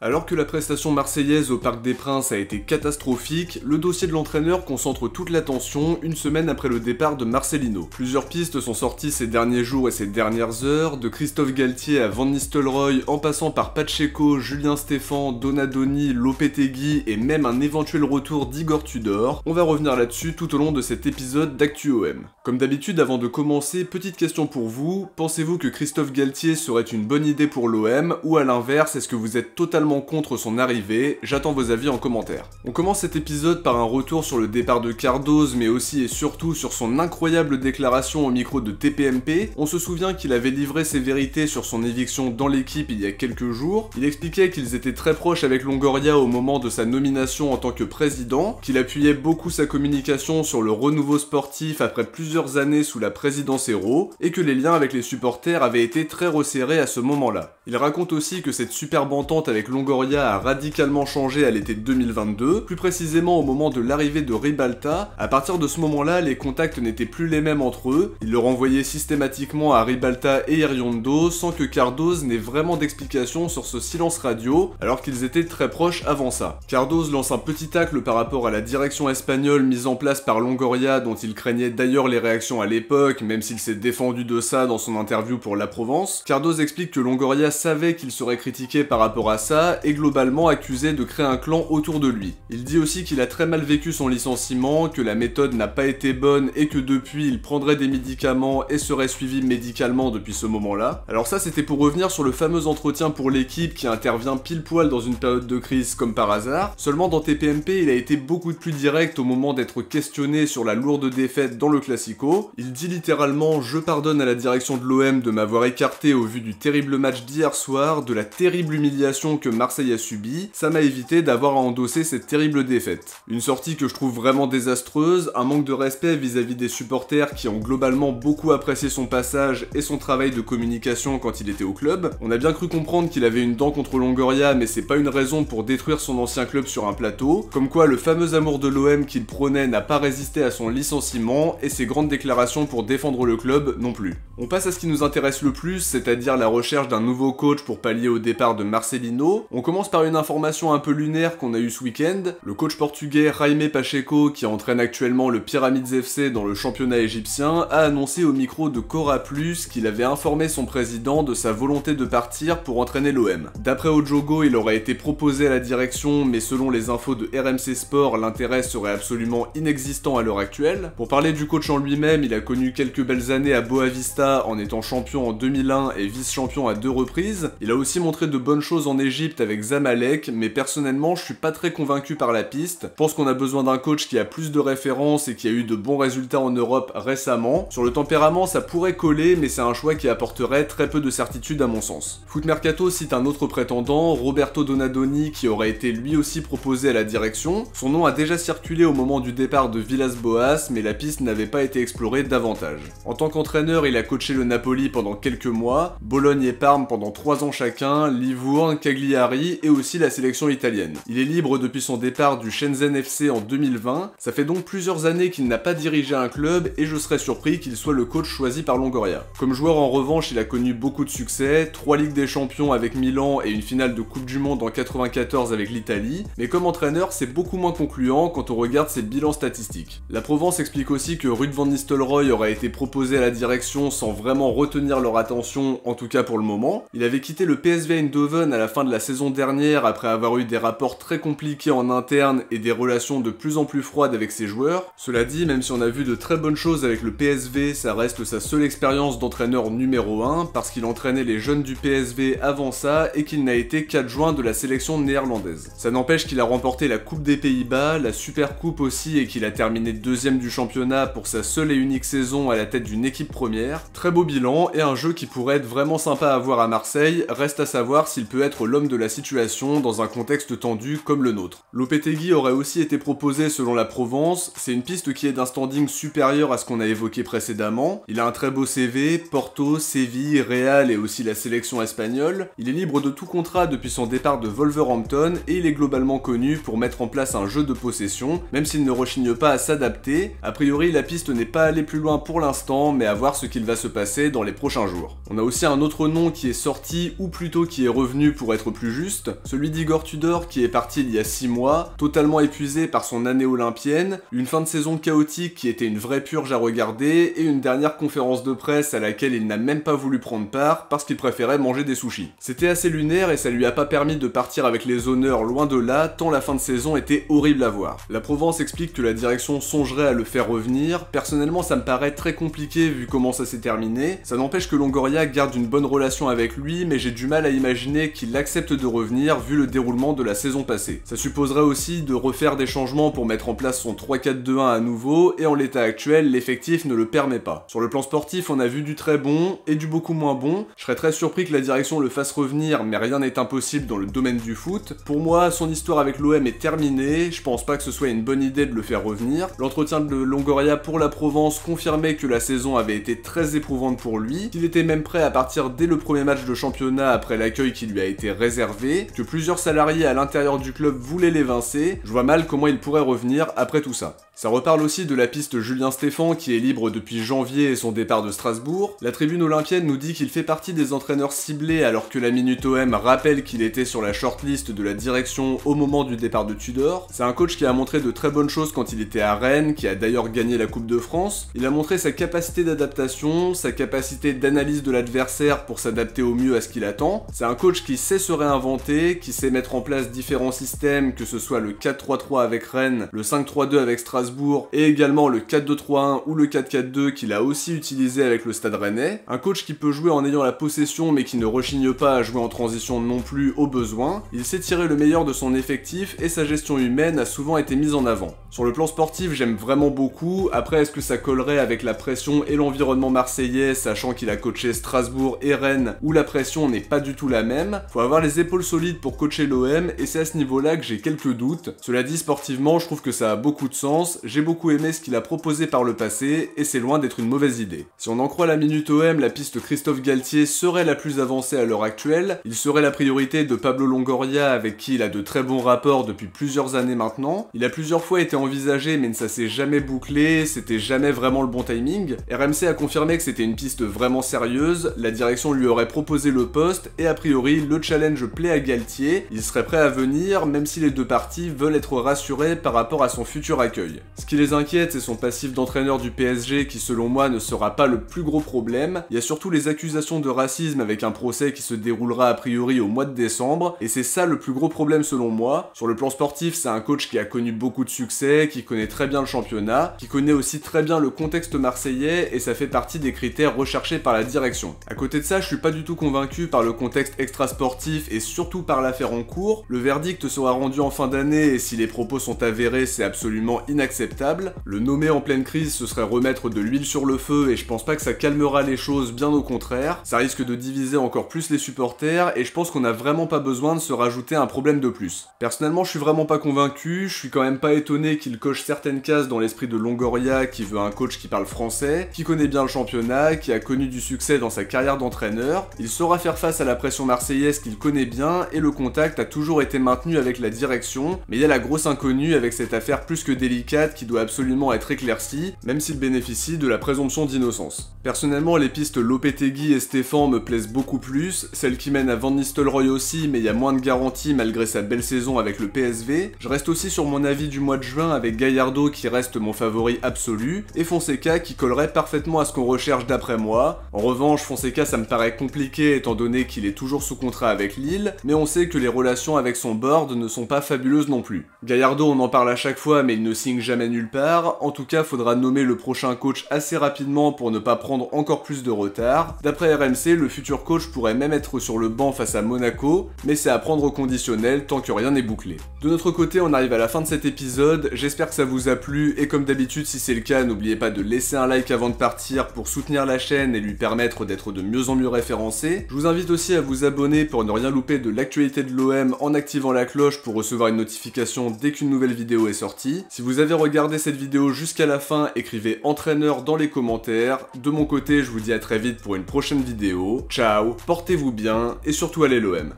Alors que la prestation marseillaise au Parc des Princes a été catastrophique, le dossier de l'entraîneur concentre toute l'attention une semaine après le départ de Marcelino. Plusieurs pistes sont sorties ces derniers jours et ces dernières heures, de Christophe Galtier à Van Nistelrooy en passant par Pacheco, Julien Stéphan, Donadoni, Lopetegui et même un éventuel retour d'Igor Tudor. On va revenir là-dessus tout au long de cet épisode d'ActuOM. Comme d'habitude, avant de commencer, petite question pour vous, pensez-vous que Christophe Galtier serait une bonne idée pour l'OM ou à l'inverse, est-ce que vous êtes totalement contre son arrivée? J'attends vos avis en commentaire. On commence cet épisode par un retour sur le départ de Cardoz, mais aussi et surtout sur son incroyable déclaration au micro de TPMP. On se souvient qu'il avait livré ses vérités sur son éviction dans l'équipe il y a quelques jours. Il expliquait qu'ils étaient très proches avec Longoria au moment de sa nomination en tant que président, qu'il appuyait beaucoup sa communication sur le renouveau sportif après plusieurs années sous la présidence Hérault, et que les liens avec les supporters avaient été très resserrés à ce moment-là. Il raconte aussi que cette superbe entente avec Longoria a radicalement changé à l'été 2022, plus précisément au moment de l'arrivée de Ribalta. À partir de ce moment-là, les contacts n'étaient plus les mêmes entre eux, il le renvoyait systématiquement à Ribalta et Iriondo sans que Cardoz n'ait vraiment d'explication sur ce silence radio, alors qu'ils étaient très proches avant ça. Cardoz lance un petit tacle par rapport à la direction espagnole mise en place par Longoria, dont il craignait d'ailleurs les réactions à l'époque, même s'il s'est défendu de ça dans son interview pour La Provence. Cardoz explique que Longoria savait qu'il serait critiqué par rapport à ça, et globalement accusé de créer un clan autour de lui. Il dit aussi qu'il a très mal vécu son licenciement, que la méthode n'a pas été bonne et que depuis il prendrait des médicaments et serait suivi médicalement depuis ce moment-là. Alors ça c'était pour revenir sur le fameux entretien pour l'équipe qui intervient pile poil dans une période de crise comme par hasard. Seulement dans TPMP il a été beaucoup plus direct au moment d'être questionné sur la lourde défaite dans le Classico. Il dit littéralement « Je pardonne à la direction de l'OM de m'avoir écarté au vu du terrible match d'hier soir, de la terrible humiliation que Marseille a subi, ça m'a évité d'avoir à endosser cette terrible défaite. » Une sortie que je trouve vraiment désastreuse, un manque de respect vis-à-vis des supporters qui ont globalement beaucoup apprécié son passage et son travail de communication quand il était au club. On a bien cru comprendre qu'il avait une dent contre Longoria, mais c'est pas une raison pour détruire son ancien club sur un plateau, comme quoi le fameux amour de l'OM qu'il prônait n'a pas résisté à son licenciement, et ses grandes déclarations pour défendre le club non plus. On passe à ce qui nous intéresse le plus, c'est-à-dire la recherche d'un nouveau coach pour pallier au départ de Marcelino. On commence par une information un peu lunaire qu'on a eue ce week-end. Le coach portugais Jaime Pacheco, qui entraîne actuellement le Pyramids FC dans le championnat égyptien, a annoncé au micro de Cora Plus qu'il avait informé son président de sa volonté de partir pour entraîner l'OM. D'après Ojogo, il aurait été proposé à la direction, mais selon les infos de RMC Sport, l'intérêt serait absolument inexistant à l'heure actuelle. Pour parler du coach en lui-même, il a connu quelques belles années à Boavista en étant champion en 2001 et vice-champion à 2 reprises. Il a aussi montré de bonnes choses en Égypte avec Zamalek, mais personnellement je suis pas très convaincu par la piste. Je pense qu'on a besoin d'un coach qui a plus de références et qui a eu de bons résultats en Europe récemment. Sur le tempérament ça pourrait coller, mais c'est un choix qui apporterait très peu de certitude à mon sens. Foot Mercato cite un autre prétendant, Roberto Donadoni, qui aurait été lui aussi proposé à la direction. Son nom a déjà circulé au moment du départ de Villas-Boas, mais la piste n'avait pas été explorée davantage. En tant qu'entraîneur, il a coaché le Napoli pendant quelques mois, Bologne et Parme pendant 3 ans chacun, Livourne, Cagliari et aussi la sélection italienne. Il est libre depuis son départ du Shenzhen FC en 2020, ça fait donc plusieurs années qu'il n'a pas dirigé un club et je serais surpris qu'il soit le coach choisi par Longoria. Comme joueur en revanche, il a connu beaucoup de succès, 3 Ligues des Champions avec Milan et une finale de Coupe du Monde en 94 avec l'Italie, mais comme entraîneur c'est beaucoup moins concluant quand on regarde ses bilans statistiques. La Provence explique aussi que Ruud van Nistelrooy aurait été proposé à la direction sans vraiment retenir leur attention, en tout cas pour le moment. Il avait quitté le PSV Eindhoven à la fin de la saison dernière après avoir eu des rapports très compliqués en interne et des relations de plus en plus froides avec ses joueurs. Cela dit, même si on a vu de très bonnes choses avec le PSV, ça reste sa seule expérience d'entraîneur numéro 1 parce qu'il entraînait les jeunes du PSV avant ça et qu'il n'a été qu'adjoint de la sélection néerlandaise. Ça n'empêche qu'il a remporté la Coupe des Pays-Bas, la Super Coupe aussi et qu'il a terminé 2ème du championnat pour sa seule et unique saison à la tête d'une équipe première. Très beau bilan et un jeu qui pourrait être vraiment sympa à voir à Marseille, reste à savoir s'il peut être l'homme de la situation dans un contexte tendu comme le nôtre. Lopetegui aurait aussi été proposé selon la Provence, c'est une piste qui est d'un standing supérieur à ce qu'on a évoqué précédemment. Il a un très beau CV, Porto, Séville, Real et aussi la sélection espagnole. Il est libre de tout contrat depuis son départ de Wolverhampton et il est globalement connu pour mettre en place un jeu de possession, même s'il ne rechigne pas à s'adapter. A priori, la piste n'est pas allée plus loin pour l'instant, mais à voir ce qu'il va se passer dans les prochains jours. On a aussi un autre nom qui est sorti, ou plutôt qui est revenu pour être plus plus juste, celui d'Igor Tudor qui est parti il y a 6 mois, totalement épuisé par son année olympienne, une fin de saison chaotique qui était une vraie purge à regarder, et une dernière conférence de presse à laquelle il n'a même pas voulu prendre part parce qu'il préférait manger des sushis. C'était assez lunaire et ça lui a pas permis de partir avec les honneurs loin de là, tant la fin de saison était horrible à voir. La Provence explique que la direction songerait à le faire revenir. Personnellement, ça me paraît très compliqué vu comment ça s'est terminé. Ça n'empêche que Longoria garde une bonne relation avec lui, mais j'ai du mal à imaginer qu'il accepte de revenir vu le déroulement de la saison passée. Ça supposerait aussi de refaire des changements pour mettre en place son 3-4-2-1 à nouveau, et en l'état actuel, l'effectif ne le permet pas. Sur le plan sportif, on a vu du très bon et du beaucoup moins bon. Je serais très surpris que la direction le fasse revenir, mais rien n'est impossible dans le domaine du foot. Pour moi, son histoire avec l'OM est terminée, je pense pas que ce soit une bonne idée de le faire revenir. L'entretien de Longoria pour la Provence confirmait que la saison avait été très éprouvante pour lui, qu'il était même prêt à partir dès le premier match de championnat après l'accueil qui lui a été réservé, que plusieurs salariés à l'intérieur du club voulaient l'évincer. Je vois mal comment il pourrait revenir après tout ça. Ça reparle aussi de la piste Julien Stéphan qui est libre depuis janvier et son départ de Strasbourg. La tribune olympienne nous dit qu'il fait partie des entraîneurs ciblés alors que la Minute OM rappelle qu'il était sur la shortlist de la direction au moment du départ de Tudor. C'est un coach qui a montré de très bonnes choses quand il était à Rennes, qui a d'ailleurs gagné la Coupe de France. Il a montré sa capacité d'adaptation, sa capacité d'analyse de l'adversaire pour s'adapter au mieux à ce qu'il attend. C'est un coach qui sait se réinventer, qui sait mettre en place différents systèmes, que ce soit le 4-3-3 avec Rennes, le 5-3-2 avec Strasbourg, et également le 4-2-3-1 ou le 4-4-2 qu'il a aussi utilisé avec le Stade Rennais. Un coach qui peut jouer en ayant la possession mais qui ne rechigne pas à jouer en transition non plus au besoin. Il sait tirer le meilleur de son effectif et sa gestion humaine a souvent été mise en avant. Sur le plan sportif, j'aime vraiment beaucoup. Après, est-ce que ça collerait avec la pression et l'environnement marseillais, sachant qu'il a coaché Strasbourg et Rennes, où la pression n'est pas du tout la même? Faut avoir les épaules solides pour coacher l'OM, et c'est à ce niveau-là que j'ai quelques doutes. Cela dit, sportivement, je trouve que ça a beaucoup de sens. J'ai beaucoup aimé ce qu'il a proposé par le passé, et c'est loin d'être une mauvaise idée. Si on en croit la Minute OM, la piste Christophe Galtier serait la plus avancée à l'heure actuelle. Il serait la priorité de Pablo Longoria, avec qui il a de très bons rapports depuis plusieurs années maintenant. Il a plusieurs fois été envisagé, mais ça s'est jamais bouclé, c'était jamais vraiment le bon timing. RMC a confirmé que c'était une piste vraiment sérieuse, la direction lui aurait proposé le poste, et a priori, le challenge plaît à Galtier. Il serait prêt à venir, même si les deux parties veulent être rassurées par rapport à son futur accueil. Ce qui les inquiète, c'est son passif d'entraîneur du PSG qui selon moi ne sera pas le plus gros problème. Il y a surtout les accusations de racisme avec un procès qui se déroulera a priori au mois de décembre, et c'est ça le plus gros problème selon moi. Sur le plan sportif, c'est un coach qui a connu beaucoup de succès, qui connaît très bien le championnat, qui connaît aussi très bien le contexte marseillais, et ça fait partie des critères recherchés par la direction. À côté de ça, je suis pas du tout convaincu par le contexte extra-sportif et surtout par l'affaire en cours. Le verdict sera rendu en fin d'année et si les propos sont avérés, c'est absolument inacceptable. Le nommer en pleine crise, ce serait remettre de l'huile sur le feu et je pense pas que ça calmera les choses, bien au contraire. Ça risque de diviser encore plus les supporters et je pense qu'on a vraiment pas besoin de se rajouter un problème de plus. Personnellement, je suis vraiment pas convaincu, je suis quand même pas étonné qu'il coche certaines cases dans l'esprit de Longoria qui veut un coach qui parle français, qui connaît bien le championnat, qui a connu du succès dans sa carrière d'entraîneur. Il saura faire face à la pression marseillaise qu'il connaît bien et le contact a toujours été maintenu avec la direction, mais il y a la grosse inconnue avec cette affaire plus que délicate qui doit absolument être éclaircie, même s'il bénéficie de la présomption d'innocence. Personnellement, les pistes Lopetegui et Stéphan me plaisent beaucoup plus, celle qui mène à Van Nistelrooy aussi, mais il y a moins de garanties malgré sa belle saison avec le PSV. Je reste aussi sur mon avis du mois de juin avec Gallardo qui reste mon favori absolu, et Fonseca qui collerait parfaitement à ce qu'on recherche d'après moi. En revanche, Fonseca ça me paraît compliqué étant donné qu'il est toujours sous contrat avec Lille, mais on sait que les relations avec son board ne sont pas fabuleuses non plus. Gallardo on en parle à chaque fois mais il ne signe jamais nulle part, en tout cas faudra nommer le prochain coach assez rapidement pour ne pas prendre encore plus de retard. D'après RMC, le futur coach pourrait même être sur le banc face à Monaco, mais c'est à prendre au conditionnel tant que rien n'est bouclé. De notre côté, on arrive à la fin de cet épisode, j'espère que ça vous a plu, et comme d'habitude, si c'est le cas, n'oubliez pas de laisser un like avant de partir pour soutenir la chaîne et lui permettre d'être de mieux en mieux référencé. Je vous invite aussi à vous abonner pour ne rien louper de l'actualité de l'OM en activant la cloche pour recevoir une notification dès qu'une nouvelle vidéo est sortie. Si vous avez regardé cette vidéo jusqu'à la fin, écrivez entraîneur dans les commentaires. De mon côté, je vous dis à très vite pour une prochaine vidéo. Ciao, portez-vous bien et surtout allez l'OM.